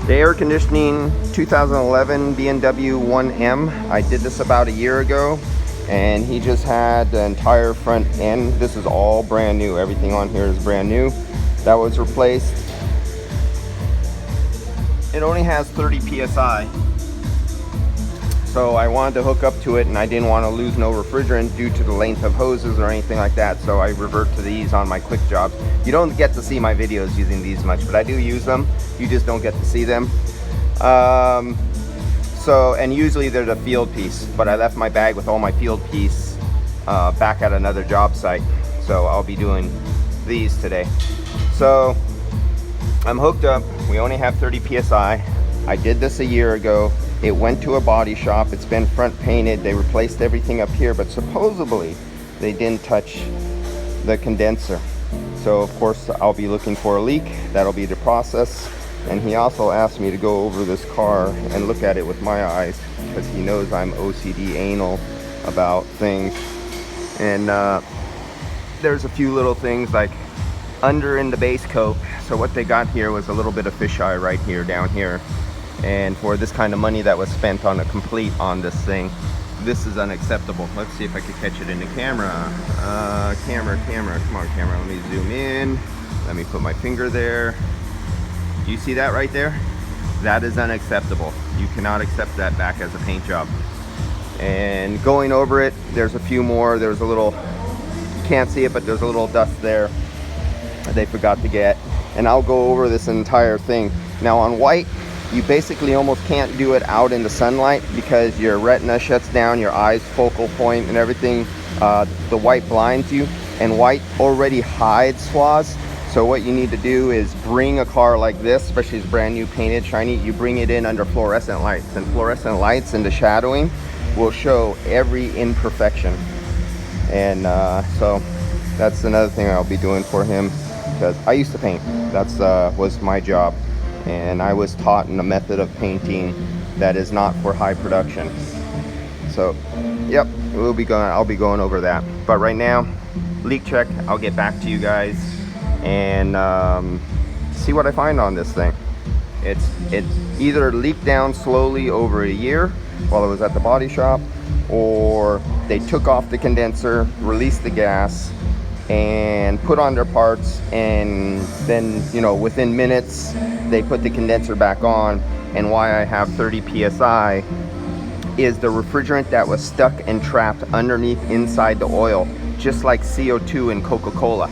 The air conditioning 2011 BMW M1. I did this about a year ago, and he just had the entire front end. This is all brand new. Everything on here is brand new. That was replaced. It only has 30 psi. So I wanted to hook up to it, and I didn't want to lose no refrigerant due to the length of hoses or anything like that, so I revert to these on my quick jobs. You don't get to see my videos using these much, but I do use them. You just don't get to see them. And usually they're the field piece, but I left my bag with all my field piece back at another job site, so I'll be doing these today. So I'm hooked up. We only have 30 psi. I did this a year ago. It went to a body shop. It's been front painted. They replaced everything up here, but supposedly they didn't touch the condenser. So of course I'll be looking for a leak. That'll be the process. And he also asked me to go over this car and look at it with my eyes, because he knows I'm OCD anal about things. And there's a few little things like under in the base coat. So what they got here was a little bit of fisheye right here, down here. And for this kind of money that was spent on a complete on this thing, this is unacceptable. Let's see if I can catch it in the camera. Camera, come on camera, let me zoom in. Let me put my finger there. Do you see that right there? That is unacceptable. You cannot accept that back as a paint job. And going over it, there's a few more. There's a little, you can't see it, but there's a little dust there that they forgot to get. And I'll go over this entire thing. Now on white, you basically almost can't do it out in the sunlight because your retina shuts down, your eyes focal point and everything. The white blinds you, and white already hides flaws. So what you need to do is bring a car like this, especially it's brand new, painted, shiny, you bring it in under fluorescent lights, and fluorescent lights and the shadowing will show every imperfection. And so that's another thing I'll be doing for him, because I used to paint. That's was my job. And I was taught in a method of painting that is not for high production. So, yep, I'll be going over that. But right now, leak check. I'll get back to you guys and see what I find on this thing. It either leaked down slowly over a year while I was at the body shop, or they took off the condenser, released the gas, and put on their parts, and then, you know, within minutes they put the condenser back on. And why I have 30 psi is the refrigerant that was stuck and trapped underneath inside the oil, just like CO2 in Coca-Cola.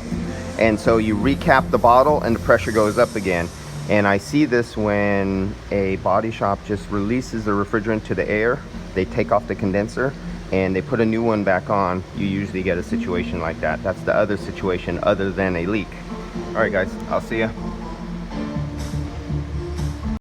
And so you recap the bottle and the pressure goes up again. And I see this when a body shop just releases the refrigerant to the air, they take off the condenser and they put a new one back on. You usually get a situation like that. That's the other situation other than a leak. All right guys, I'll see ya.